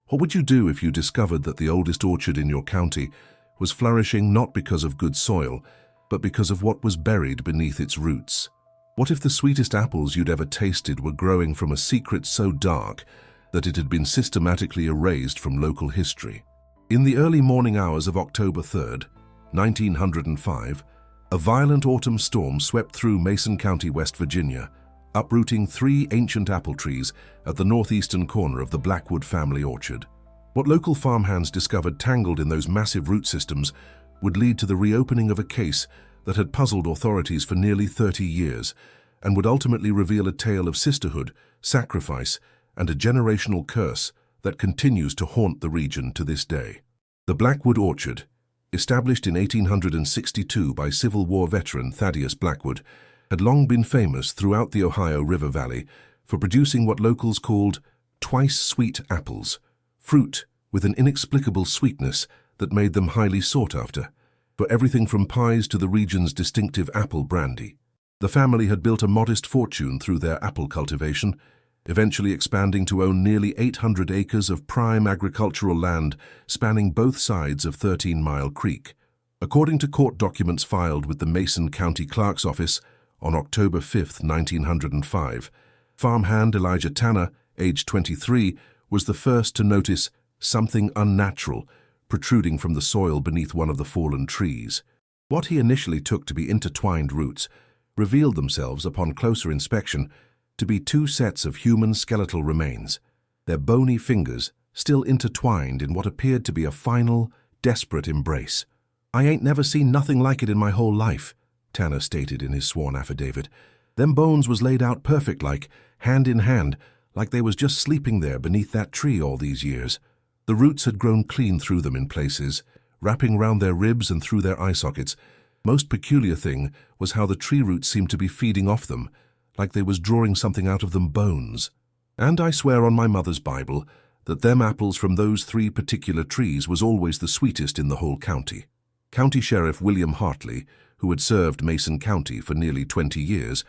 What would you do if you discovered that the oldest orchard in your county was flourishing not because of good soil, but because of what was buried beneath its roots? What if the sweetest apples you'd ever tasted were growing from a secret so dark that it had been systematically erased from local history? In the early morning hours of October 3rd, 1905, a violent autumn storm swept through Mason County, West Virginia, uprooting 3 ancient apple trees at the northeastern corner of the Blackwood family orchard. What local farmhands discovered tangled in those massive root systems would lead to the reopening of a case that had puzzled authorities for nearly 30 years and would ultimately reveal a tale of sisterhood, sacrifice, and a generational curse that continues to haunt the region to this day. The Blackwood Orchard, established in 1862 by Civil War veteran Thaddeus Blackwood, had long been famous throughout the Ohio River Valley for producing what locals called twice-sweet apples, fruit with an inexplicable sweetness that made them highly sought after, for everything from pies to the region's distinctive apple brandy. The family had built a modest fortune through their apple cultivation, eventually expanding to own nearly 800 acres of prime agricultural land spanning both sides of 13 Mile Creek. According to court documents filed with the Mason County Clerk's Office on October 5, 1905, farmhand Elijah Tanner, aged 23, was the first to notice something unnatural protruding from the soil beneath one of the fallen trees. What he initially took to be intertwined roots revealed themselves upon closer inspection to be 2 sets of human skeletal remains, their bony fingers still intertwined in what appeared to be a final, desperate embrace. "I ain't never seen nothing like it in my whole life," Tanner stated in his sworn affidavit. "Them bones was laid out perfect-like, hand in hand, like they was just sleeping there beneath that tree all these years. The roots had grown clean through them in places, wrapping round their ribs and through their eye sockets. Most peculiar thing was how the tree roots seemed to be feeding off them, like they was drawing something out of them bones. And I swear on my mother's Bible that them apples from those 3 particular trees was always the sweetest in the whole county." County Sheriff William Hartley, who had served Mason County for nearly 20 years,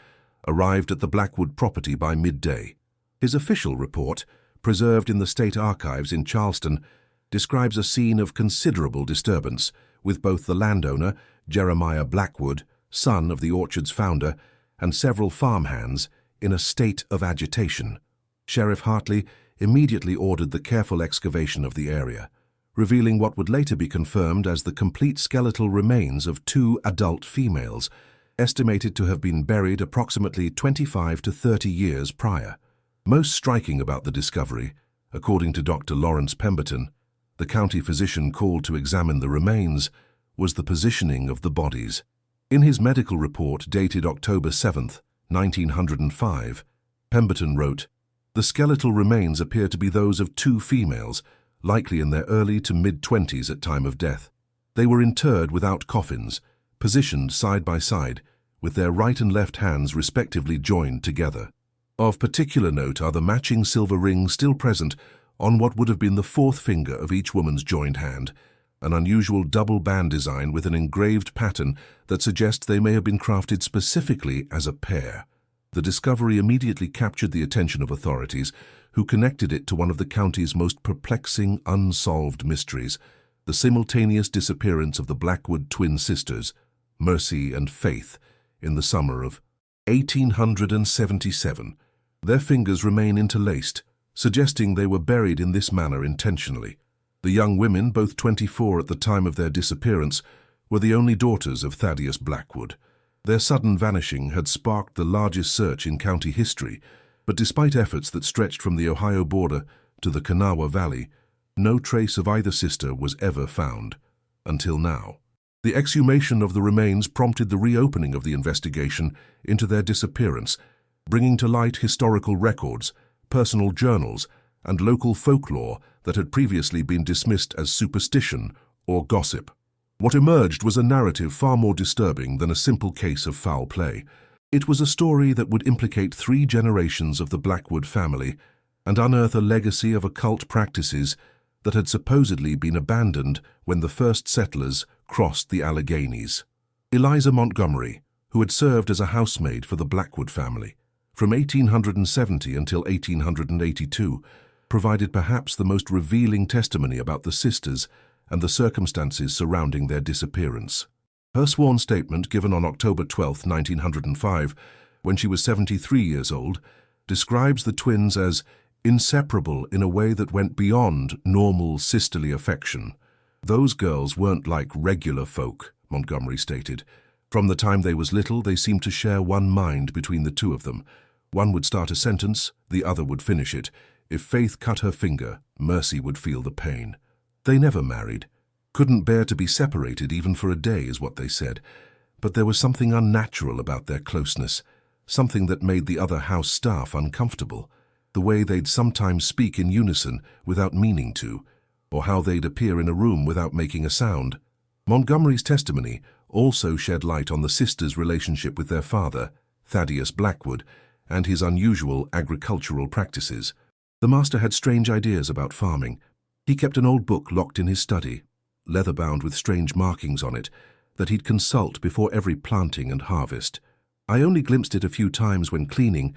arrived at the Blackwood property by midday. His official report, preserved in the State Archives in Charleston, describes a scene of considerable disturbance, with both the landowner, Jeremiah Blackwood, son of the orchard's founder, and several farmhands in a state of agitation. Sheriff Hartley immediately ordered the careful excavation of the area, revealing what would later be confirmed as the complete skeletal remains of 2 adult females, estimated to have been buried approximately 25 to 30 years prior. Most striking about the discovery, according to Dr. Lawrence Pemberton, the county physician called to examine the remains, was the positioning of the bodies. In his medical report dated October 7, 1905, Pemberton wrote, "The skeletal remains appear to be those of 2 females, likely in their early to mid-20s at time of death. They were interred without coffins, positioned side by side, with their right and left hands respectively joined together. Of particular note are the matching silver rings still present on what would have been the 4th finger of each woman's joined hand, an unusual double band design with an engraved pattern that suggests they may have been crafted specifically as a pair." The discovery immediately captured the attention of authorities, who connected it to one of the county's most perplexing unsolved mysteries, the simultaneous disappearance of the Blackwood twin sisters, Mercy and Faith, in the summer of 1877. Their fingers remain interlaced, suggesting they were buried in this manner intentionally. The young women, both 24 at the time of their disappearance, were the only daughters of Thaddeus Blackwood. Their sudden vanishing had sparked the largest search in county history, but despite efforts that stretched from the Ohio border to the Kanawha Valley, no trace of either sister was ever found, until now. The exhumation of the remains prompted the reopening of the investigation into their disappearance, bringing to light historical records, personal journals, and local folklore that had previously been dismissed as superstition or gossip. What emerged was a narrative far more disturbing than a simple case of foul play. It was a story that would implicate 3 generations of the Blackwood family and unearth a legacy of occult practices that had supposedly been abandoned when the first settlers crossed the Alleghenies. Eliza Montgomery, who had served as a housemaid for the Blackwood family from 1870 until 1882, provided perhaps the most revealing testimony about the sisters and the circumstances surrounding their disappearance. Her sworn statement, given on October 12, 1905, when she was 73 years old, describes the twins as inseparable in a way that went beyond normal sisterly affection. "Those girls weren't like regular folk," Montgomery stated. "From the time they was little, they seemed to share one mind between the two of them. One would start a sentence, the other would finish it. If Faith cut her finger, Mercy would feel the pain. They never married. Couldn't bear to be separated even for a day, is what they said. But there was something unnatural about their closeness, something that made the other house staff uncomfortable. The way they'd sometimes speak in unison without meaning to, or how they'd appear in a room without making a sound." Montgomery's testimony also shed light on the sisters' relationship with their father, Thaddeus Blackwood, and his unusual agricultural practices. The master had strange ideas about farming. He kept an old book locked in his study, leather-bound with strange markings on it, that he'd consult before every planting and harvest. I only glimpsed it a few times when cleaning,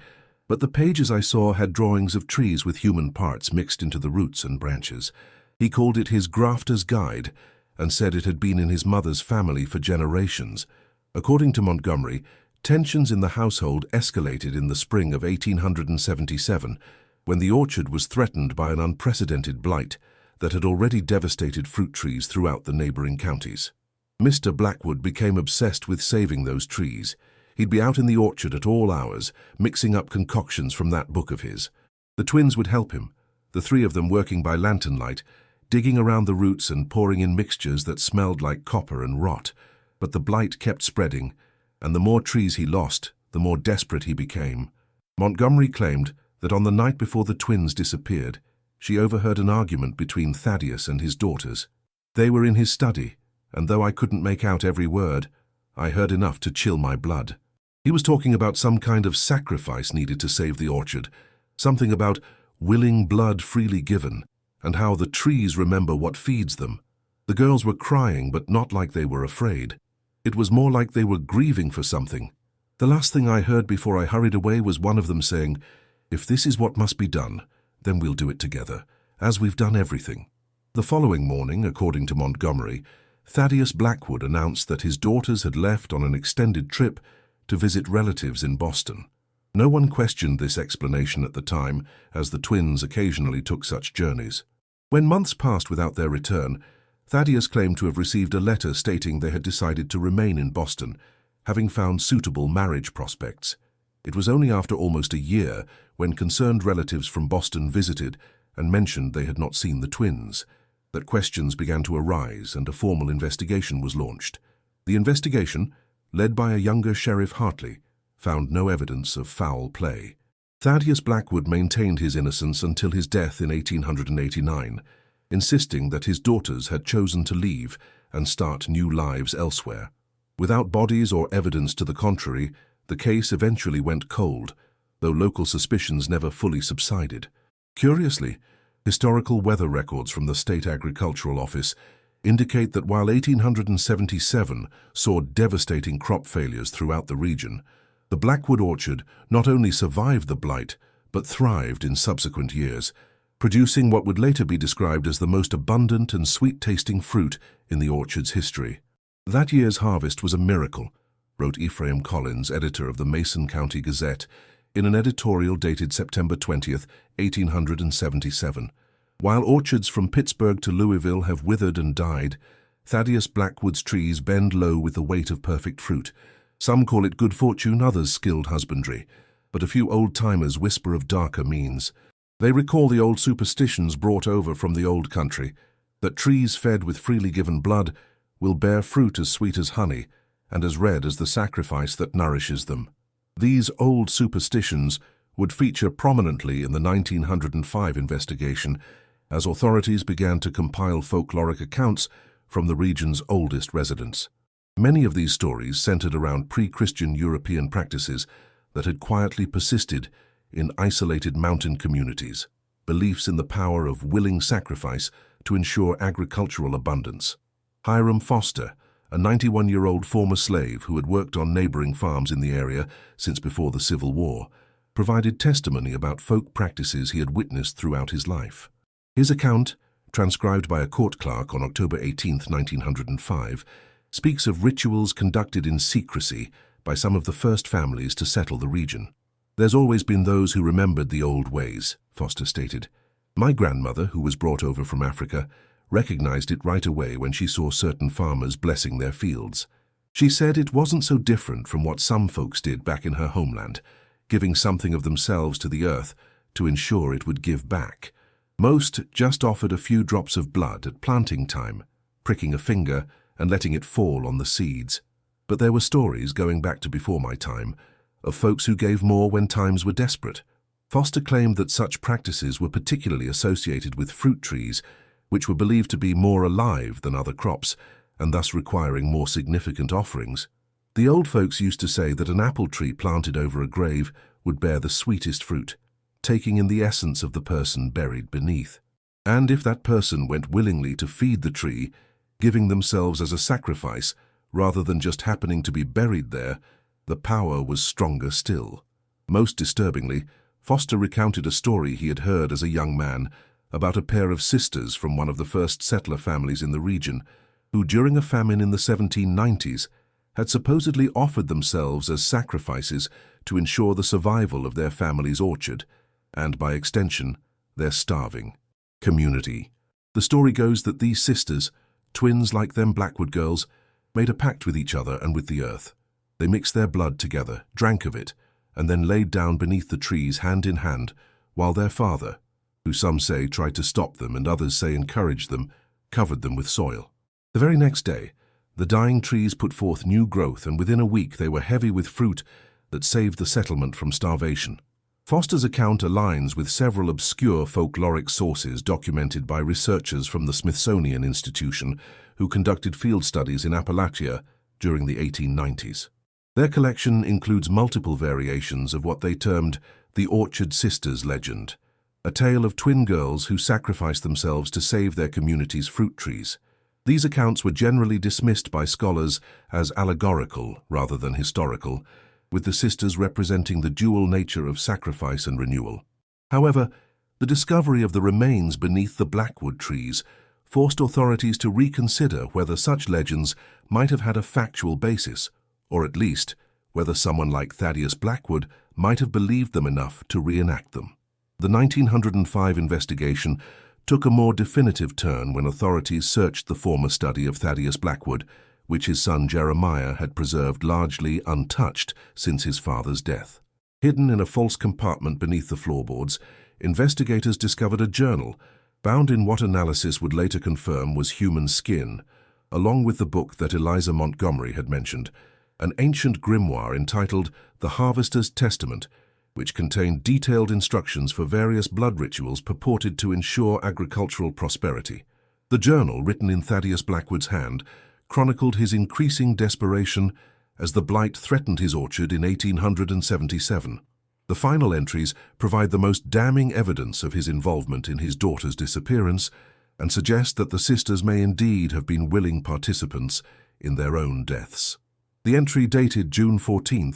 but the pages I saw had drawings of trees with human parts mixed into the roots and branches. He called it his grafter's guide, and said it had been in his mother's family for generations. According to Montgomery, tensions in the household escalated in the spring of 1877, when the orchard was threatened by an unprecedented blight that had already devastated fruit trees throughout the neighboring counties. Mr. Blackwood became obsessed with saving those trees. He'd be out in the orchard at all hours, mixing up concoctions from that book of his. The twins would help him, the three of them working by lantern light, digging around the roots and pouring in mixtures that smelled like copper and rot. But the blight kept spreading, and the more trees he lost, the more desperate he became. Montgomery claimed that on the night before the twins disappeared, she overheard an argument between Thaddeus and his daughters. They were in his study, and though I couldn't make out every word, I heard enough to chill my blood. He was talking about some kind of sacrifice needed to save the orchard, something about willing blood freely given, and how the trees remember what feeds them. The girls were crying, but not like they were afraid. It was more like they were grieving for something. The last thing I heard before I hurried away was one of them saying, "If this is what must be done, then we'll do it together, as we've done everything." The following morning, according to Montgomery, Thaddeus Blackwood announced that his daughters had left on an extended trip to visit relatives in Boston. No one questioned this explanation at the time, as the twins occasionally took such journeys. When months passed without their return, Thaddeus claimed to have received a letter stating they had decided to remain in Boston, having found suitable marriage prospects. It was only after almost a year, when concerned relatives from Boston visited and mentioned they had not seen the twins, that questions began to arise and a formal investigation was launched. The investigation, led by a younger Sheriff Hartley, found no evidence of foul play. Thaddeus Blackwood maintained his innocence until his death in 1889, insisting that his daughters had chosen to leave and start new lives elsewhere. Without bodies or evidence to the contrary, the case eventually went cold, though local suspicions never fully subsided. Curiously, historical weather records from the State Agricultural Office indicate that while 1877 saw devastating crop failures throughout the region, the Blackwood orchard not only survived the blight, but thrived in subsequent years, producing what would later be described as the most abundant and sweet-tasting fruit in the orchard's history. "That year's harvest was a miracle," wrote Ephraim Collins, editor of the Mason County Gazette, in an editorial dated September 20, 1877. "While orchards from Pittsburgh to Louisville have withered and died, Thaddeus Blackwood's trees bend low with the weight of perfect fruit. Some call it good fortune, others skilled husbandry, but a few old-timers whisper of darker means. They recall the old superstitions brought over from the old country, that trees fed with freely given blood will bear fruit as sweet as honey and as red as the sacrifice that nourishes them. These old superstitions would feature prominently in the 1905 investigation as authorities began to compile folkloric accounts from the region's oldest residents. Many of these stories centered around pre-Christian European practices that had quietly persisted in isolated mountain communities, beliefs in the power of willing sacrifice to ensure agricultural abundance. Hiram Foster, a 91-year-old former slave who had worked on neighboring farms in the area since before the Civil War, provided testimony about folk practices he had witnessed throughout his life. His account, transcribed by a court clerk on October 18, 1905, speaks of rituals conducted in secrecy by some of the first families to settle the region. "There's always been those who remembered the old ways," Foster stated. "My grandmother, who was brought over from Africa, recognized it right away when she saw certain farmers blessing their fields. She said it wasn't so different from what some folks did back in her homeland, giving something of themselves to the earth to ensure it would give back. Most just offered a few drops of blood at planting time, pricking a finger and letting it fall on the seeds. But there were stories, going back to before my time, of folks who gave more when times were desperate." Foster claimed that such practices were particularly associated with fruit trees, which were believed to be more alive than other crops, and thus requiring more significant offerings. The old folks used to say that an apple tree planted over a grave would bear the sweetest fruit, taking in the essence of the person buried beneath. And if that person went willingly to feed the tree, giving themselves as a sacrifice, rather than just happening to be buried there, the power was stronger still. Most disturbingly, Foster recounted a story he had heard as a young man about a pair of sisters from one of the first settler families in the region, who during a famine in the 1790s had supposedly offered themselves as sacrifices to ensure the survival of their family's orchard, and by extension, their starving community. The story goes that these sisters, twins like them Blackwood girls, made a pact with each other and with the earth. They mixed their blood together, drank of it, and then laid down beneath the trees hand in hand, while their father, who some say tried to stop them and others say encouraged them, covered them with soil. The very next day, the dying trees put forth new growth, and within a week they were heavy with fruit that saved the settlement from starvation. Foster's account aligns with several obscure folkloric sources documented by researchers from the Smithsonian Institution who conducted field studies in Appalachia during the 1890s. Their collection includes multiple variations of what they termed the Orchard Sisters legend, a tale of twin girls who sacrificed themselves to save their community's fruit trees. These accounts were generally dismissed by scholars as allegorical rather than historical, with the sisters representing the dual nature of sacrifice and renewal. However, the discovery of the remains beneath the Blackwood trees forced authorities to reconsider whether such legends might have had a factual basis, or at least whether someone like Thaddeus Blackwood might have believed them enough to reenact them. The 1905 investigation took a more definitive turn when authorities searched the former study of Thaddeus Blackwood, which his son Jeremiah had preserved largely untouched since his father's death. Hidden in a false compartment beneath the floorboards, investigators discovered a journal bound in what analysis would later confirm was human skin, along with the book that Eliza Montgomery had mentioned, an ancient grimoire entitled The Harvester's Testament, which contained detailed instructions for various blood rituals purported to ensure agricultural prosperity. The journal, written in Thaddeus Blackwood's hand, chronicled his increasing desperation as the blight threatened his orchard in 1877. The final entries provide the most damning evidence of his involvement in his daughter's disappearance and suggest that the sisters may indeed have been willing participants in their own deaths. The entry dated June 14,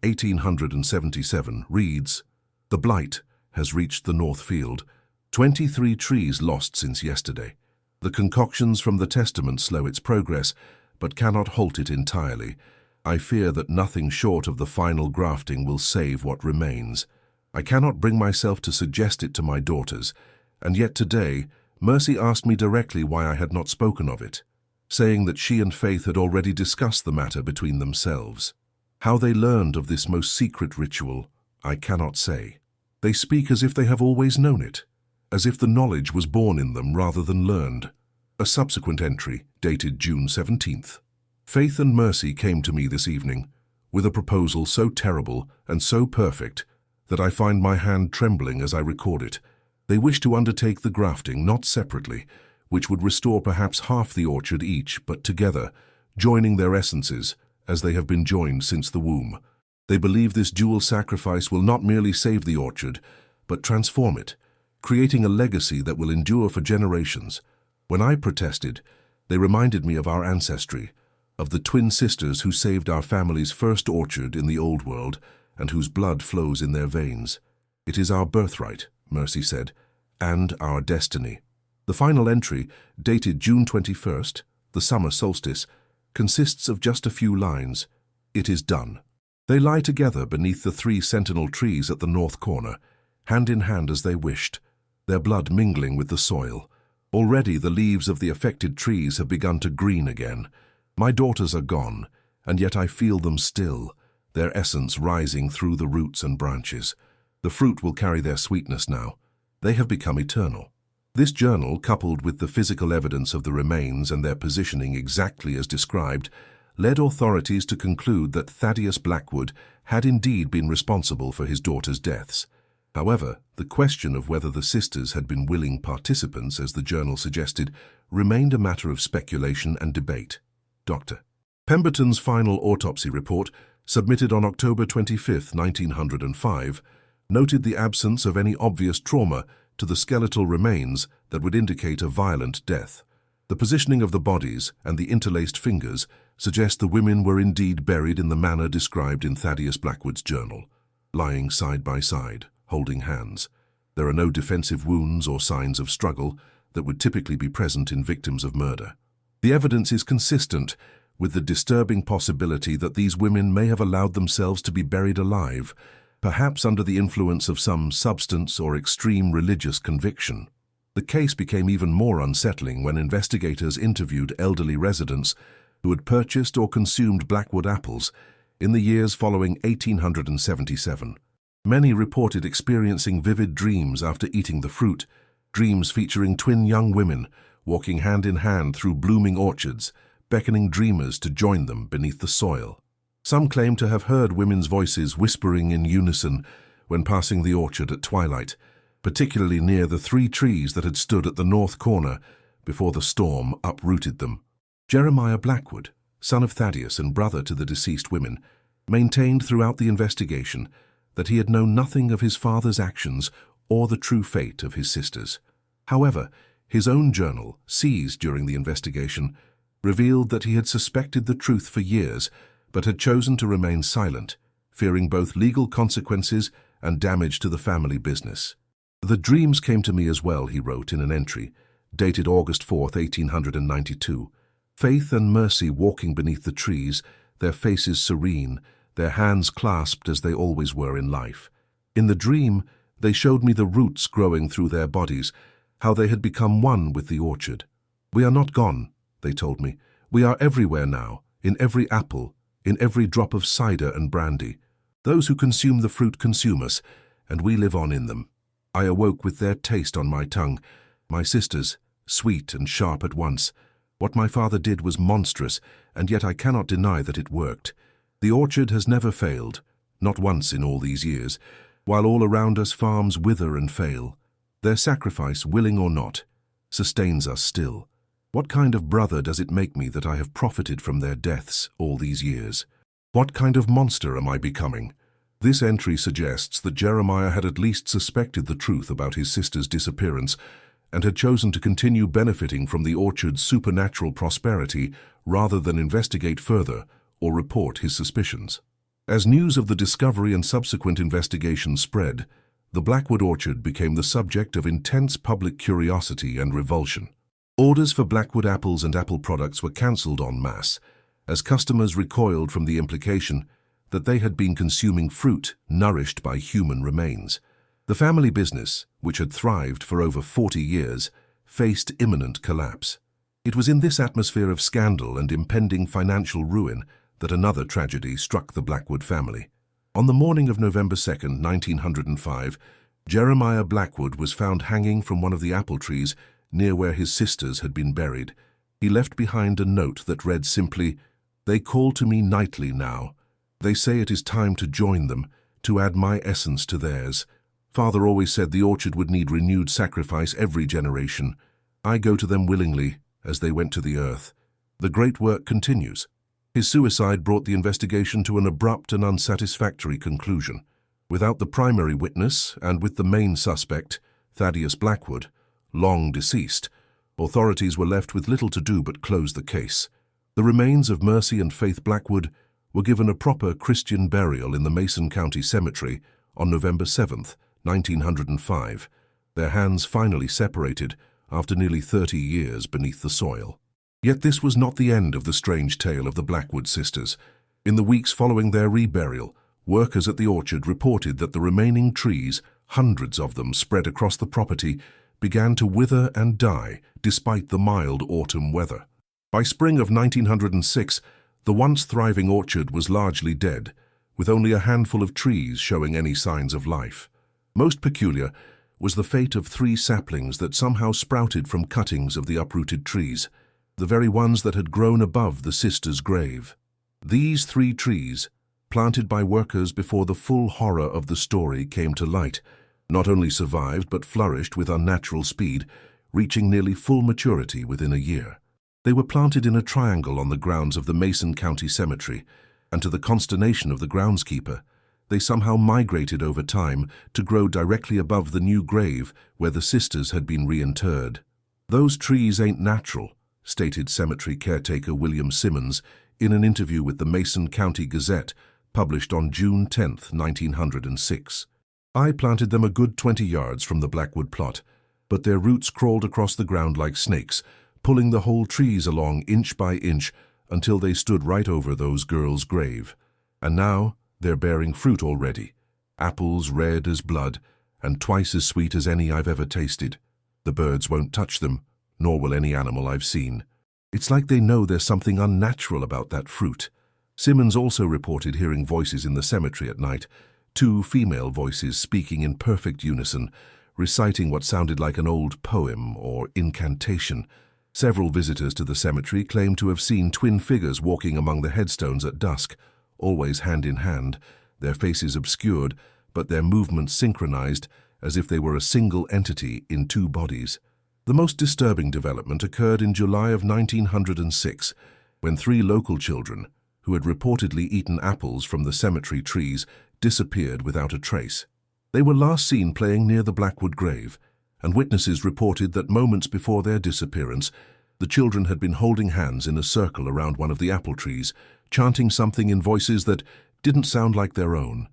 1877, reads, "The blight has reached the North Field. 23 trees lost since yesterday. The concoctions from the testament slow its progress, but cannot halt it entirely. I fear that nothing short of the final grafting will save what remains. I cannot bring myself to suggest it to my daughters, and yet today Mercy asked me directly why I had not spoken of it, saying that she and Faith had already discussed the matter between themselves. How they learned of this most secret ritual, I cannot say. They speak as if they have always known it, as if the knowledge was born in them rather than learned." A subsequent entry, dated June 17th. "Faith and Mercy came to me this evening with a proposal so terrible and so perfect that I find my hand trembling as I record it. They wish to undertake the grafting, not separately, which would restore perhaps half the orchard each, but together, joining their essences, as they have been joined since the womb. They believe this dual sacrifice will not merely save the orchard, but transform it, creating a legacy that will endure for generations. When I protested, they reminded me of our ancestry, of the twin sisters who saved our family's first orchard in the Old World, and whose blood flows in their veins. It is our birthright, Mercy said, and our destiny. The final entry, dated June 21st, the summer solstice, consists of just a few lines. It is done. They lie together beneath the 3 sentinel trees at the north corner, hand in hand as they wished, their blood mingling with the soil. Already the leaves of the affected trees have begun to green again. My daughters are gone, and yet I feel them still, their essence rising through the roots and branches. The fruit will carry their sweetness now. They have become eternal. This journal, coupled with the physical evidence of the remains and their positioning exactly as described, led authorities to conclude that Thaddeus Blackwood had indeed been responsible for his daughters' deaths. However, the question of whether the sisters had been willing participants, as the journal suggested, remained a matter of speculation and debate. Dr. Pemberton's final autopsy report, submitted on October 25, 1905, noted the absence of any obvious trauma to the skeletal remains that would indicate a violent death. The positioning of the bodies and the interlaced fingers suggest the women were indeed buried in the manner described in Thaddeus Blackwood's journal, lying side by side, holding hands. There are no defensive wounds or signs of struggle that would typically be present in victims of murder. The evidence is consistent with the disturbing possibility that these women may have allowed themselves to be buried alive, perhaps under the influence of some substance or extreme religious conviction. The case became even more unsettling when investigators interviewed elderly residents who had purchased or consumed Blackwood apples in the years following 1877. Many reported experiencing vivid dreams after eating the fruit, dreams featuring twin young women walking hand in hand through blooming orchards, beckoning dreamers to join them beneath the soil. Some claim to have heard women's voices whispering in unison when passing the orchard at twilight, particularly near the 3 trees that had stood at the north corner before the storm uprooted them. Jeremiah Blackwood, son of Thaddeus and brother to the deceased women, maintained throughout the investigation that he had known nothing of his father's actions or the true fate of his sisters. However, his own journal, seized during the investigation, revealed that he had suspected the truth for years, but had chosen to remain silent, fearing both legal consequences and damage to the family business. "The dreams came to me as well," he wrote in an entry, dated August 4, 1892. "Faith and Mercy walking beneath the trees, their faces serene, their hands clasped as they always were in life. In the dream, they showed me the roots growing through their bodies, how they had become one with the orchard. We are not gone," they told me. "We are everywhere now, in every apple, in every drop of cider and brandy. Those who consume the fruit consume us, and we live on in them. I awoke with their taste on my tongue, my sisters, sweet and sharp at once. What my father did was monstrous, and yet I cannot deny that it worked. The orchard has never failed, not once in all these years, while all around us farms wither and fail. Their sacrifice, willing or not, sustains us still. What kind of brother does it make me that I have profited from their deaths all these years? What kind of monster am I becoming?" This entry suggests that Jeremiah had at least suspected the truth about his sister's disappearance and had chosen to continue benefiting from the orchard's supernatural prosperity rather than investigate further or report his suspicions. As news of the discovery and subsequent investigation spread, the Blackwood orchard became the subject of intense public curiosity and revulsion. Orders for Blackwood apples and apple products were cancelled en masse, as customers recoiled from the implication that they had been consuming fruit nourished by human remains. The family business, which had thrived for over 40 years, faced imminent collapse. It was in this atmosphere of scandal and impending financial ruin that another tragedy struck the Blackwood family. On the morning of November 2, 1905, Jeremiah Blackwood was found hanging from one of the apple trees near where his sisters had been buried. He left behind a note that read simply, "They call to me nightly now. They say it is time to join them, to add my essence to theirs. Father always said the orchard would need renewed sacrifice every generation. I go to them willingly, as they went to the earth. The great work continues." His suicide brought the investigation to an abrupt and unsatisfactory conclusion. Without the primary witness, and with the main suspect, Thaddeus Blackwood, long deceased, authorities were left with little to do but close the case. The remains of Mercy and Faith Blackwood were given a proper Christian burial in the Mason County Cemetery on November 7, 1905, their hands finally separated after nearly 30 years beneath the soil. Yet this was not the end of the strange tale of the Blackwood sisters. In the weeks following their reburial, workers at the orchard reported that the remaining trees, hundreds of them spread across the property, began to wither and die despite the mild autumn weather. By spring of 1906, the once thriving orchard was largely dead, with only a handful of trees showing any signs of life. Most peculiar was the fate of 3 saplings that somehow sprouted from cuttings of the uprooted trees, the very ones that had grown above the sisters' grave. These 3 trees, planted by workers before the full horror of the story came to light, not only survived but flourished with unnatural speed, reaching nearly full maturity within a year. They were planted in a triangle on the grounds of the Mason County Cemetery, and to the consternation of the groundskeeper, they somehow migrated over time to grow directly above the new grave where the sisters had been reinterred. "Those trees ain't natural," stated cemetery caretaker William Simmons in an interview with the Mason County Gazette, published on June 10, 1906. "I planted them a good 20 yards from the Blackwood plot, but their roots crawled across the ground like snakes, pulling the whole trees along inch by inch until they stood right over those girls' grave. And now they're bearing fruit already, apples red as blood and twice as sweet as any I've ever tasted. The birds won't touch them, nor will any animal I've seen. It's like they know there's something unnatural about that fruit." Simmons also reported hearing voices in the cemetery at night, 2 female voices speaking in perfect unison, reciting what sounded like an old poem or incantation. Several visitors to the cemetery claimed to have seen twin figures walking among the headstones at dusk, always hand in hand, their faces obscured, but their movements synchronized as if they were a single entity in 2 bodies. The most disturbing development occurred in July of 1906, when 3 local children, who had reportedly eaten apples from the cemetery trees, disappeared without a trace. They were last seen playing near the Blackwood grave, and witnesses reported that moments before their disappearance, the children had been holding hands in a circle around one of the apple trees, chanting something in voices that didn't sound like their own.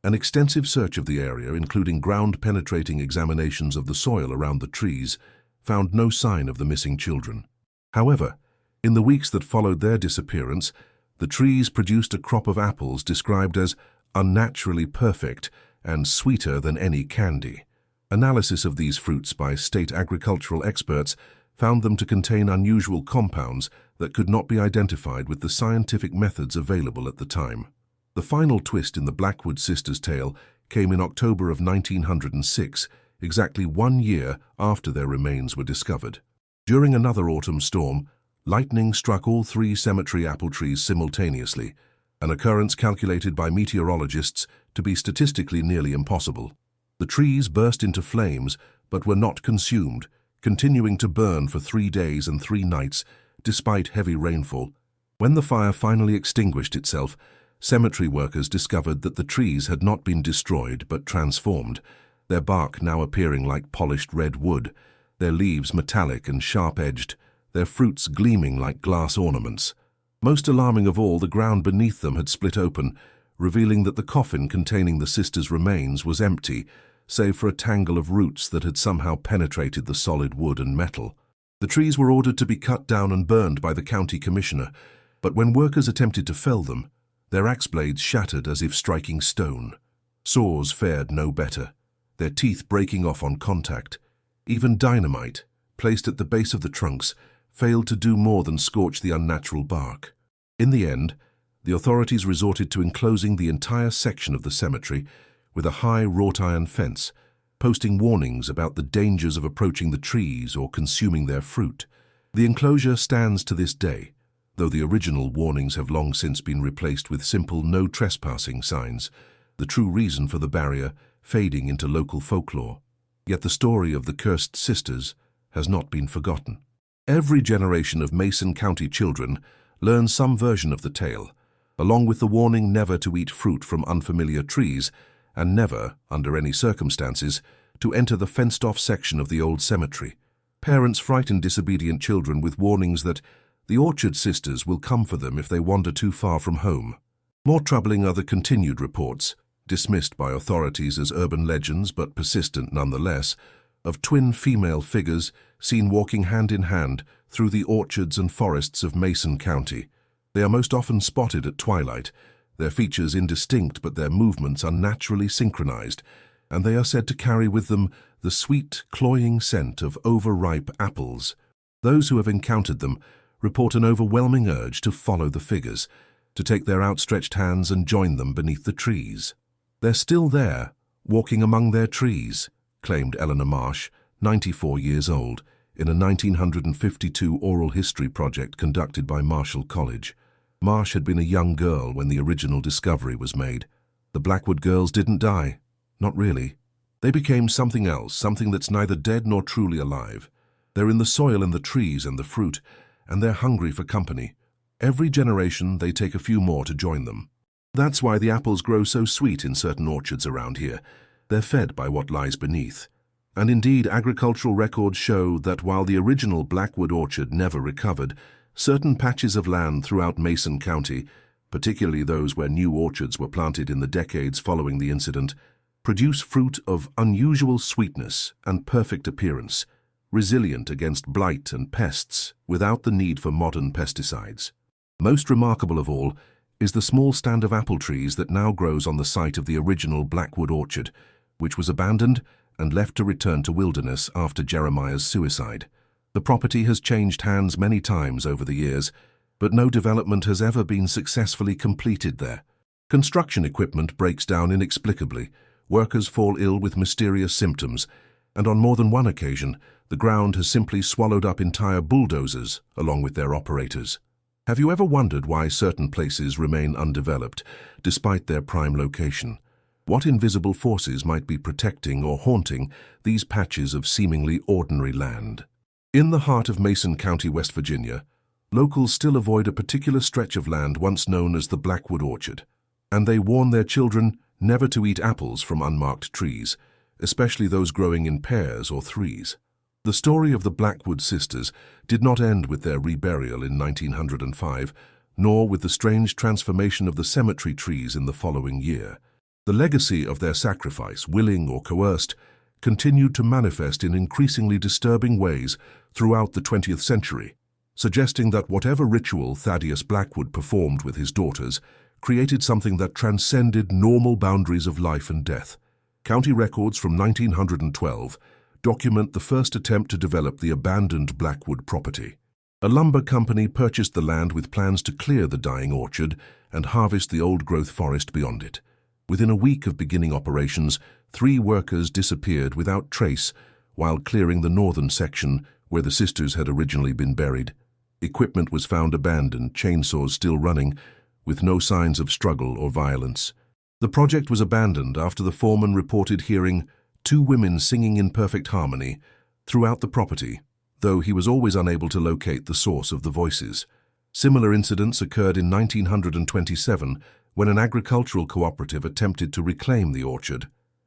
An extensive search of the area, including ground-penetrating examinations of the soil around the trees, found no sign of the missing children. However, in the weeks that followed their disappearance, the trees produced a crop of apples described as unnaturally perfect and sweeter than any candy. Analysis of these fruits by state agricultural experts found them to contain unusual compounds that could not be identified with the scientific methods available at the time. The final twist in the Blackwood sisters' tale came in October of 1906, exactly 1 year after their remains were discovered. During another autumn storm, lightning struck all 3 cemetery apple trees simultaneously, an occurrence calculated by meteorologists to be statistically nearly impossible. The trees burst into flames but were not consumed, continuing to burn for 3 days and 3 nights despite heavy rainfall. When the fire finally extinguished itself, cemetery workers discovered that the trees had not been destroyed but transformed, their bark now appearing like polished red wood, their leaves metallic and sharp-edged, their fruits gleaming like glass ornaments. Most alarming of all, the ground beneath them had split open, revealing that the coffin containing the sisters' remains was empty, save for a tangle of roots that had somehow penetrated the solid wood and metal. The trees were ordered to be cut down and burned by the county commissioner, but when workers attempted to fell them, their axe blades shattered as if striking stone. Saws fared no better, their teeth breaking off on contact. Even dynamite, placed at the base of the trunks, failed to do more than scorch the unnatural bark. In the end, the authorities resorted to enclosing the entire section of the cemetery with a high wrought iron fence, posting warnings about the dangers of approaching the trees or consuming their fruit. The enclosure stands to this day, though the original warnings have long since been replaced with simple no trespassing signs, the true reason for the barrier fading into local folklore. Yet the story of the cursed sisters has not been forgotten. Every generation of Mason County children learns some version of the tale, along with the warning never to eat fruit from unfamiliar trees and never, under any circumstances, to enter the fenced-off section of the old cemetery. Parents frighten disobedient children with warnings that the orchard sisters will come for them if they wander too far from home. More troubling are the continued reports, dismissed by authorities as urban legends but persistent nonetheless, of twin female figures seen walking hand in hand through the orchards and forests of Mason County. They are most often spotted at twilight, their features indistinct but their movements unnaturally synchronized, and they are said to carry with them the sweet, cloying scent of overripe apples. Those who have encountered them report an overwhelming urge to follow the figures, to take their outstretched hands and join them beneath the trees. "They're still there, walking among their trees," claimed Eleanor Marsh, 94 years old, in a 1952 oral history project conducted by Marshall College. Marsh had been a young girl when the original discovery was made. The Blackwood girls didn't die. Not really. They became something else, something that's neither dead nor truly alive. They're in the soil and the trees and the fruit, and they're hungry for company. Every generation, they take a few more to join them. That's why the apples grow so sweet in certain orchards around here. They're fed by what lies beneath. And indeed, agricultural records show that while the original Blackwood orchard never recovered, certain patches of land throughout Mason County, particularly those where new orchards were planted in the decades following the incident, produce fruit of unusual sweetness and perfect appearance, resilient against blight and pests without the need for modern pesticides. Most remarkable of all is the small stand of apple trees that now grows on the site of the original Blackwood orchard, which was abandoned and left to return to wilderness after Jeremiah's suicide. The property has changed hands many times over the years, but no development has ever been successfully completed there. Construction equipment breaks down inexplicably, workers fall ill with mysterious symptoms, and on more than one occasion, the ground has simply swallowed up entire bulldozers along with their operators. Have you ever wondered why certain places remain undeveloped, despite their prime location? What invisible forces might be protecting or haunting these patches of seemingly ordinary land? In the heart of Mason County, West Virginia, locals still avoid a particular stretch of land once known as the Blackwood Orchard, and they warn their children never to eat apples from unmarked trees, especially those growing in pairs or threes. The story of the Blackwood sisters did not end with their reburial in 1905, nor with the strange transformation of the cemetery trees in the following year. The legacy of their sacrifice, willing or coerced, continued to manifest in increasingly disturbing ways throughout the 20th century, suggesting that whatever ritual Thaddeus Blackwood performed with his daughters created something that transcended normal boundaries of life and death. County records from 1912 document the first attempt to develop the abandoned Blackwood property. A lumber company purchased the land with plans to clear the dying orchard and harvest the old-growth forest beyond it. Within a week of beginning operations, 3 workers disappeared without trace while clearing the northern section where the sisters had originally been buried. Equipment was found abandoned, chainsaws still running, with no signs of struggle or violence. The project was abandoned after the foreman reported hearing 2 women singing in perfect harmony throughout the property, though he was always unable to locate the source of the voices. Similar incidents occurred in 1927 when an agricultural cooperative attempted to reclaim the orchard,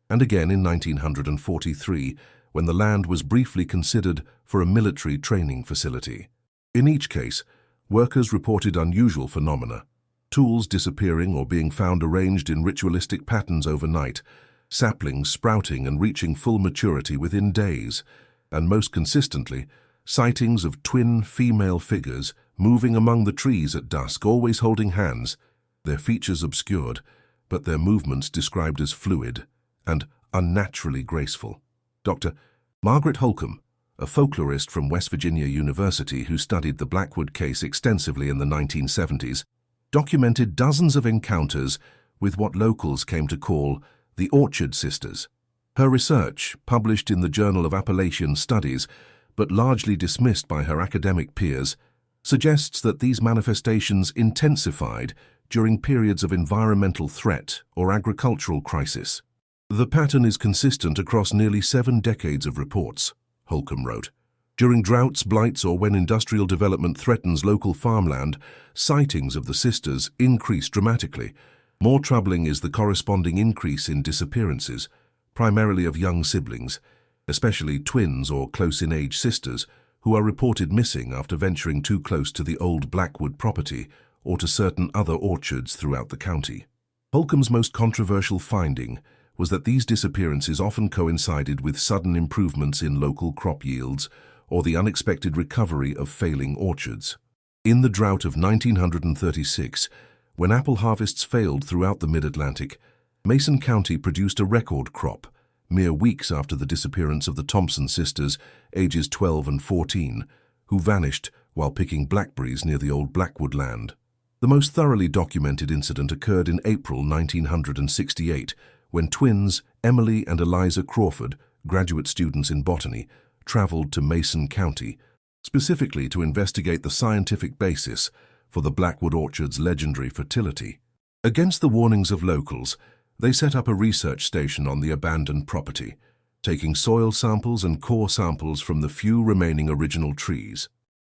and again in 1943 when the land was briefly considered for a military training facility. In each case, workers reported unusual phenomena, tools disappearing or being found arranged in ritualistic patterns overnight, saplings sprouting and reaching full maturity within days, and most consistently, sightings of twin female figures moving among the trees at dusk, always holding hands, their features obscured, but their movements described as fluid and unnaturally graceful. Dr. Margaret Holcomb, a folklorist from West Virginia University who studied the Blackwood case extensively in the 1970s, documented dozens of encounters with what locals came to call the Orchard Sisters. Her research, published in the Journal of Appalachian Studies, but largely dismissed by her academic peers, suggests that these manifestations intensified during periods of environmental threat or agricultural crisis. The pattern is consistent across nearly 7 decades of reports, Holcomb wrote. During droughts, blights, or when industrial development threatens local farmland, sightings of the sisters increase dramatically. More troubling is the corresponding increase in disappearances, primarily of young siblings, especially twins or close-in-age sisters, who are reported missing after venturing too close to the old Blackwood property or to certain other orchards throughout the county. Holcomb's most controversial finding was that these disappearances often coincided with sudden improvements in local crop yields or the unexpected recovery of failing orchards. In the drought of 1936, when apple harvests failed throughout the Mid-Atlantic, Mason County produced a record crop, mere weeks after the disappearance of the Thompson sisters, ages 12 and 14, who vanished while picking blackberries near the old Blackwood land. The most thoroughly documented incident occurred in April 1968, when twins Emily and Eliza Crawford, graduate students in botany, traveled to Mason County, specifically to investigate the scientific basis for the Blackwood orchard's legendary fertility. Against the warnings of locals, they set up a research station on the abandoned property, taking soil samples and core samples from the few remaining original trees.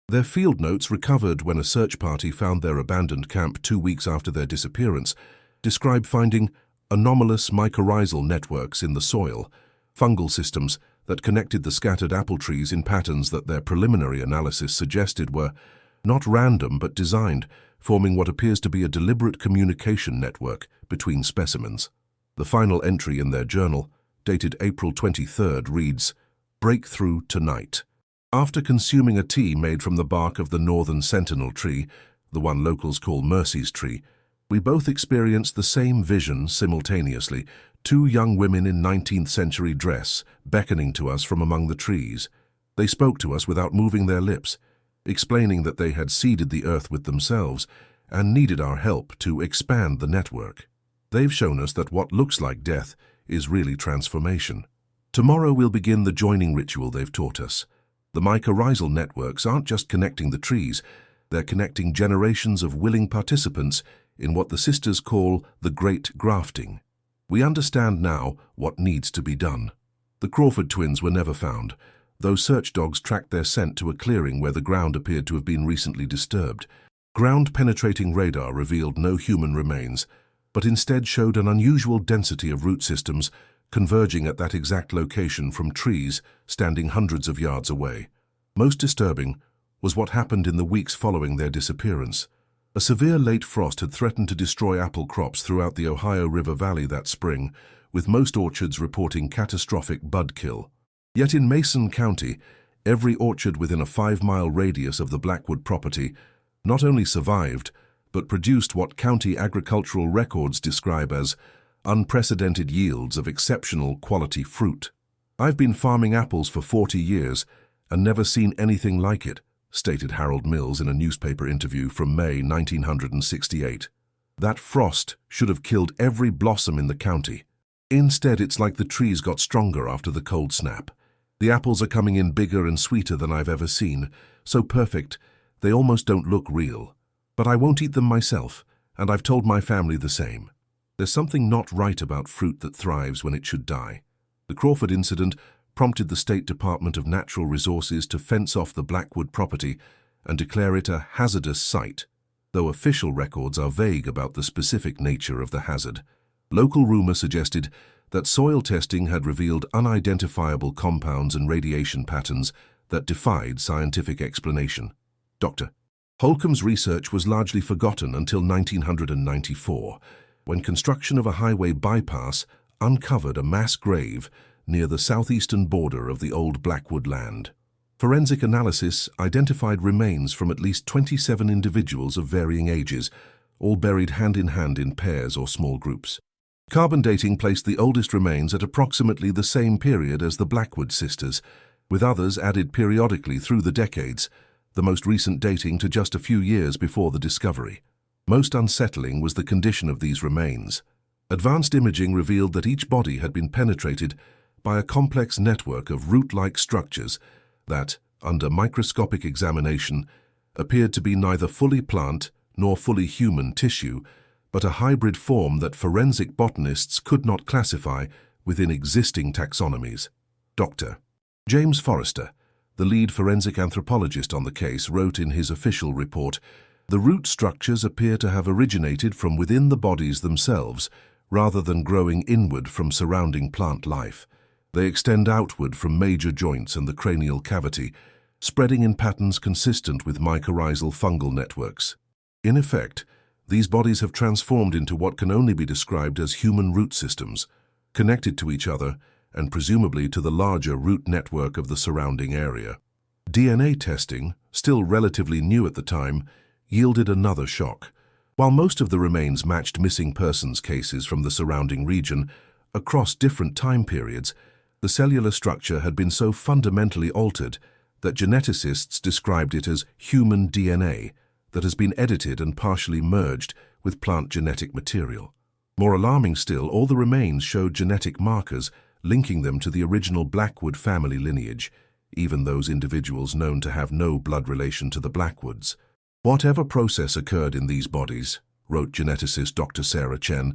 Their field notes, recovered when a search party found their abandoned camp 2 weeks after their disappearance, describe finding anomalous mycorrhizal networks in the soil, fungal systems that connected the scattered apple trees in patterns that their preliminary analysis suggested were not random but designed, forming what appears to be a deliberate communication network between specimens. The final entry in their journal, dated April 23rd, reads, "Breakthrough tonight. After consuming a tea made from the bark of the northern sentinel tree, the one locals call Mercy's tree, we both experienced the same vision simultaneously, 2 young women in 19th century dress beckoning to us from among the trees. They spoke to us without moving their lips, explaining that they had seeded the earth with themselves and needed our help to expand the network. They've shown us that what looks like death is really transformation. Tomorrow we'll begin the joining ritual they've taught us. The mycorrhizal networks aren't just connecting the trees, they're connecting generations of willing participants in what the sisters call the Great Grafting. We understand now what needs to be done." The Crawford twins were never found, though search dogs tracked their scent to a clearing where the ground appeared to have been recently disturbed. Ground-penetrating radar revealed no human remains, but instead showed an unusual density of root systems converging at that exact location from trees standing hundreds of yards away. Most disturbing was what happened in the weeks following their disappearance. A severe late frost had threatened to destroy apple crops throughout the Ohio River Valley that spring, with most orchards reporting catastrophic bud kill. Yet in Mason County, every orchard within a 5-mile radius of the Blackwood property not only survived, but produced what county agricultural records describe as unprecedented yields of exceptional quality fruit. "I've been farming apples for 40 years and never seen anything like it," stated Harold Mills in a newspaper interview from May 1968. "That frost should have killed every blossom in the county. Instead, it's like the trees got stronger after the cold snap. The apples are coming in bigger and sweeter than I've ever seen, so perfect they almost don't look real. But I won't eat them myself, and I've told my family the same. There's something not right about fruit that thrives when it should die." The Crawford incident prompted the State Department of Natural Resources to fence off the Blackwood property and declare it a hazardous site, though official records are vague about the specific nature of the hazard. Local rumor suggested that soil testing had revealed unidentifiable compounds and radiation patterns that defied scientific explanation. Dr. Holcomb's research was largely forgotten until 1994, when construction of a highway bypass uncovered a mass grave near the southeastern border of the old Blackwood land. Forensic analysis identified remains from at least 27 individuals of varying ages, all buried hand in pairs or small groups. Carbon dating placed the oldest remains at approximately the same period as the Blackwood sisters, with others added periodically through the decades, the most recent dating to just a few years before the discovery. Most unsettling was the condition of these remains. Advanced imaging revealed that each body had been penetrated by a complex network of root-like structures that, under microscopic examination, appeared to be neither fully plant nor fully human tissue, but a hybrid form that forensic botanists could not classify within existing taxonomies. Dr. James Forrester, the lead forensic anthropologist on the case, wrote in his official report, "The root structures appear to have originated from within the bodies themselves, rather than growing inward from surrounding plant life. They extend outward from major joints and the cranial cavity, spreading in patterns consistent with mycorrhizal fungal networks." In effect, these bodies have transformed into what can only be described as human root systems, connected to each other and presumably to the larger root network of the surrounding area. DNA testing, still relatively new at the time, yielded another shock. While most of the remains matched missing persons cases from the surrounding region, across different time periods, the cellular structure had been so fundamentally altered that geneticists described it as human DNA that has been edited and partially merged with plant genetic material. More alarming still, all the remains showed genetic markers linking them to the original Blackwood family lineage, even those individuals known to have no blood relation to the Blackwoods. Whatever process occurred in these bodies, wrote geneticist Dr. Sarah Chen,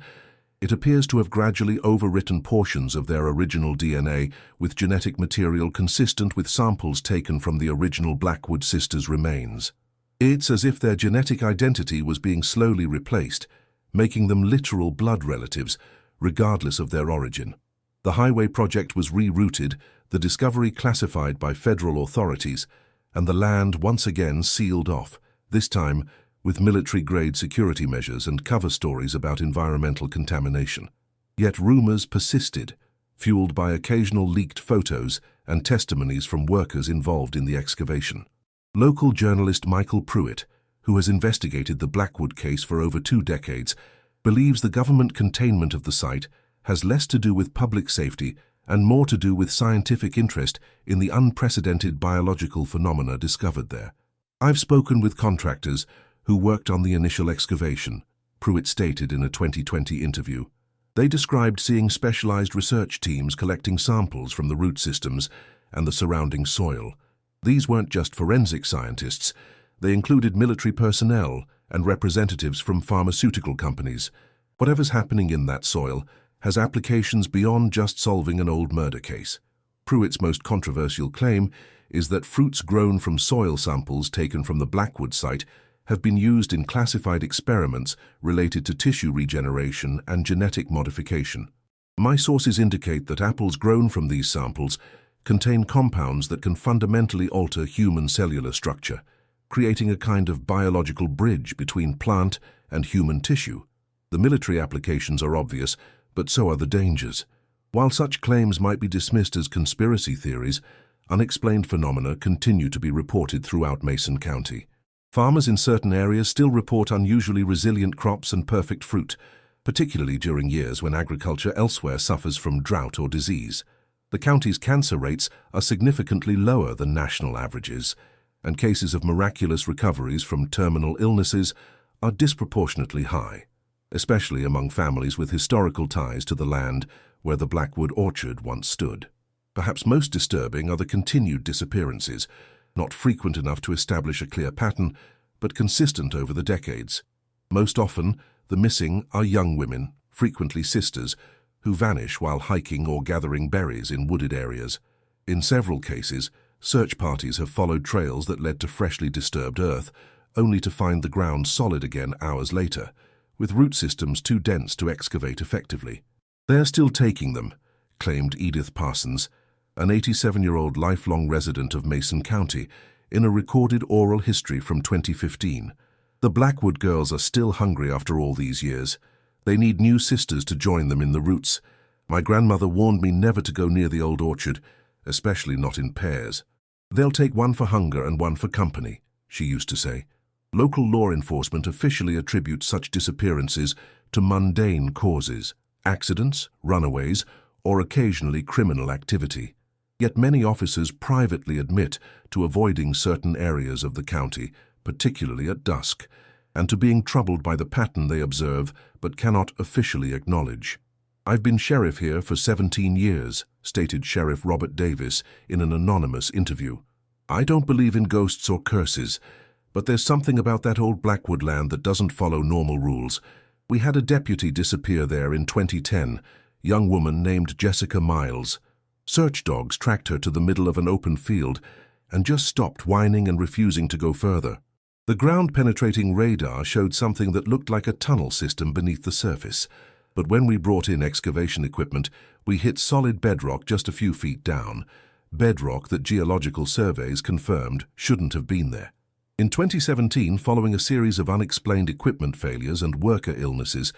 it appears to have gradually overwritten portions of their original DNA with genetic material consistent with samples taken from the original Blackwood sisters' remains. It's as if their genetic identity was being slowly replaced, making them literal blood relatives, regardless of their origin. The Highway Project was rerouted, the discovery classified by federal authorities, and the land once again sealed off, this time with military-grade security measures and cover stories about environmental contamination. Yet rumors persisted, fueled by occasional leaked photos and testimonies from workers involved in the excavation. Local journalist Michael Pruitt, who has investigated the Blackwood case for over 2 decades, believes the government containment of the site has less to do with public safety and more to do with scientific interest in the unprecedented biological phenomena discovered there. "I've spoken with contractors who worked on the initial excavation," Pruitt stated in a 2020 interview. They described seeing specialized research teams collecting samples from the root systems and the surrounding soil. These weren't just forensic scientists. They included military personnel and representatives from pharmaceutical companies. Whatever's happening in that soil has applications beyond just solving an old murder case. Pruitt's most controversial claim is that fruits grown from soil samples taken from the Blackwood site have been used in classified experiments related to tissue regeneration and genetic modification. "My sources indicate that apples grown from these samples contain compounds that can fundamentally alter human cellular structure, creating a kind of biological bridge between plant and human tissue. The military applications are obvious, but so are the dangers. While such claims might be dismissed as conspiracy theories, unexplained phenomena continue to be reported throughout Mason County. Farmers in certain areas still report unusually resilient crops and perfect fruit, particularly during years when agriculture elsewhere suffers from drought or disease. The county's cancer rates are significantly lower than national averages, and cases of miraculous recoveries from terminal illnesses are disproportionately high, especially among families with historical ties to the land where the Blackwood orchard once stood. Perhaps most disturbing are the continued disappearances, not frequent enough to establish a clear pattern, but consistent over the decades. Most often, the missing are young women, frequently sisters, who vanish while hiking or gathering berries in wooded areas. In several cases, search parties have followed trails that led to freshly disturbed earth, only to find the ground solid again hours later, with root systems too dense to excavate effectively. "They are still taking them," claimed Edith Parsons, an 87-year-old lifelong resident of Mason County, in a recorded oral history from 2015. "The Blackwood girls are still hungry after all these years. They need new sisters to join them in the roots. My grandmother warned me never to go near the old orchard, especially not in pairs. They'll take one for hunger and one for company," she used to say. Local law enforcement officially attributes such disappearances to mundane causes, accidents, runaways, or occasionally criminal activity. Yet many officers privately admit to avoiding certain areas of the county, particularly at dusk, and to being troubled by the pattern they observe but cannot officially acknowledge. "I've been sheriff here for 17 years, stated Sheriff Robert Davis in an anonymous interview. "I don't believe in ghosts or curses, but there's something about that old Blackwood land that doesn't follow normal rules. We had a deputy disappear there in 2010, young woman named Jessica Miles. Search dogs tracked her to the middle of an open field and just stopped whining and refusing to go further. The ground-penetrating radar showed something that looked like a tunnel system beneath the surface, but when we brought in excavation equipment, we hit solid bedrock just a few feet down, bedrock that geological surveys confirmed shouldn't have been there. In 2017, following a series of unexplained equipment failures and worker illnesses,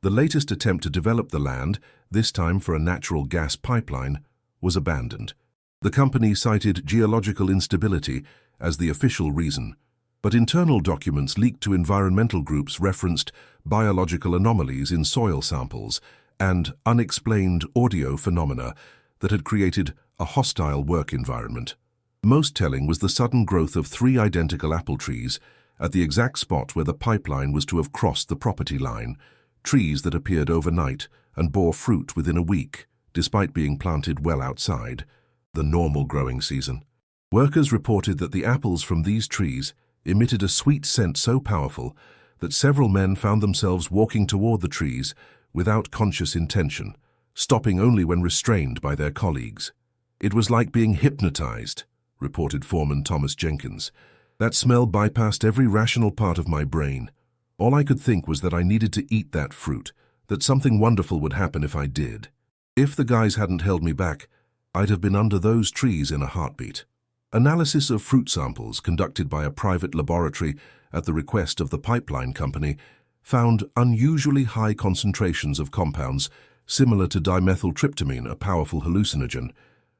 the latest attempt to develop the land, this time for a natural gas pipeline, was abandoned. The company cited geological instability as the official reason, but internal documents leaked to environmental groups referenced biological anomalies in soil samples and unexplained audio phenomena that had created a hostile work environment. Most telling was the sudden growth of 3 identical apple trees at the exact spot where the pipeline was to have crossed the property line, trees that appeared overnight and bore fruit within a week, despite being planted well outside the normal growing season. Workers reported that the apples from these trees emitted a sweet scent so powerful that several men found themselves walking toward the trees without conscious intention, stopping only when restrained by their colleagues. "It was like being hypnotized," reported foreman Thomas Jenkins. "That smell bypassed every rational part of my brain. All I could think was that I needed to eat that fruit, that something wonderful would happen if I did. If the guys hadn't held me back, I'd have been under those trees in a heartbeat." Analysis of fruit samples conducted by a private laboratory at the request of the pipeline company found unusually high concentrations of compounds similar to dimethyltryptamine, a powerful hallucinogen,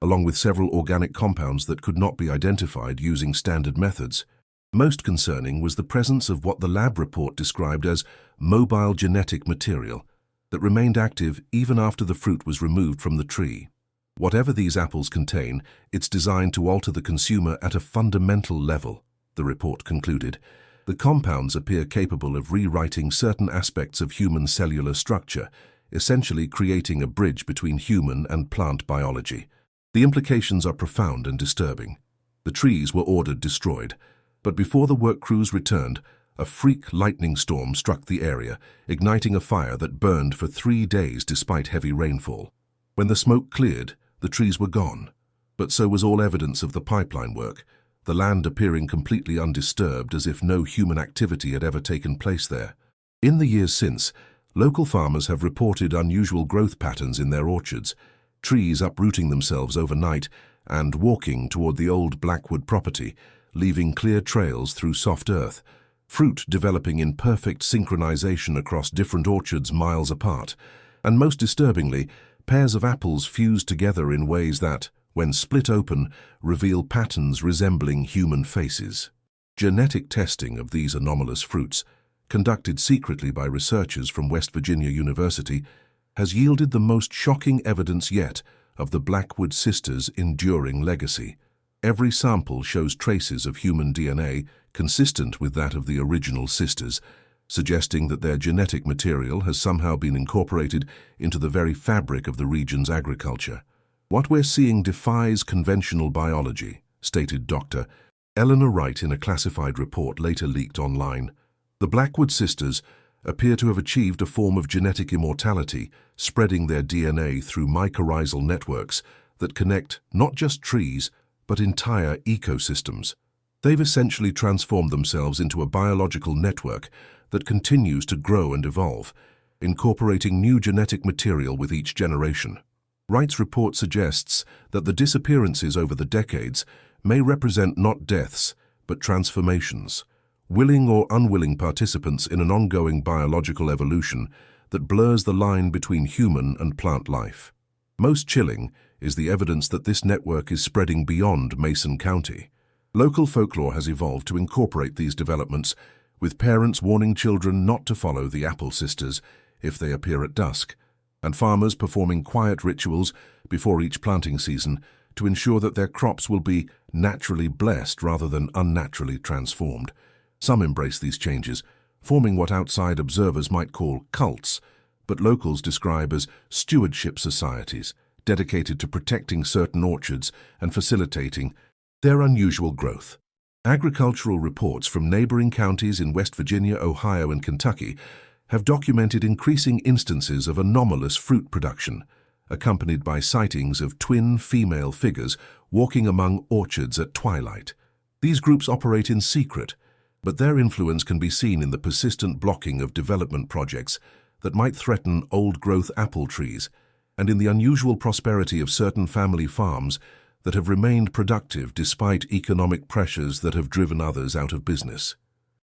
along with several organic compounds that could not be identified using standard methods. Most concerning was the presence of what the lab report described as mobile genetic material that remained active even after the fruit was removed from the tree. Whatever these apples contain, it's designed to alter the consumer at a fundamental level, the report concluded. The compounds appear capable of rewriting certain aspects of human cellular structure, essentially creating a bridge between human and plant biology. The implications are profound and disturbing. The trees were ordered destroyed, but before the work crews returned, a freak lightning storm struck the area, igniting a fire that burned for 3 days despite heavy rainfall. When the smoke cleared, the trees were gone, but so was all evidence of the pipeline work, the land appearing completely undisturbed as if no human activity had ever taken place there. In the years since, local farmers have reported unusual growth patterns in their orchards, trees uprooting themselves overnight and walking toward the old Blackwood property, leaving clear trails through soft earth, fruit developing in perfect synchronization across different orchards miles apart, and most disturbingly, pairs of apples fused together in ways that, when split open, reveal patterns resembling human faces. Genetic testing of these anomalous fruits, conducted secretly by researchers from West Virginia University, has yielded the most shocking evidence yet of the Blackwood sisters' enduring legacy. Every sample shows traces of human DNA consistent with that of the original sisters, suggesting that their genetic material has somehow been incorporated into the very fabric of the region's agriculture. "What we're seeing defies conventional biology," stated Dr. Eleanor Wright in a classified report later leaked online. "The Blackwood sisters appear to have achieved a form of genetic immortality, spreading their DNA through mycorrhizal networks that connect not just trees, but entire ecosystems. They've essentially transformed themselves into a biological network that continues to grow and evolve, incorporating new genetic material with each generation." Wright's report suggests that the disappearances over the decades may represent not deaths, but transformations, willing or unwilling participants in an ongoing biological evolution that blurs the line between human and plant life. Most chilling is the evidence that this network is spreading beyond Mason County. Local folklore has evolved to incorporate these developments, with parents warning children not to follow the Apple sisters if they appear at dusk, and farmers performing quiet rituals before each planting season to ensure that their crops will be naturally blessed rather than unnaturally transformed. Some embrace these changes, forming what outside observers might call cults, but locals describe as stewardship societies, dedicated to protecting certain orchards and facilitating their unusual growth. Agricultural reports from neighboring counties in West Virginia, Ohio, and Kentucky have documented increasing instances of anomalous fruit production, accompanied by sightings of twin female figures walking among orchards at twilight. These groups operate in secret, but their influence can be seen in the persistent blocking of development projects that might threaten old-growth apple trees, and in the unusual prosperity of certain family farms that have remained productive despite economic pressures that have driven others out of business.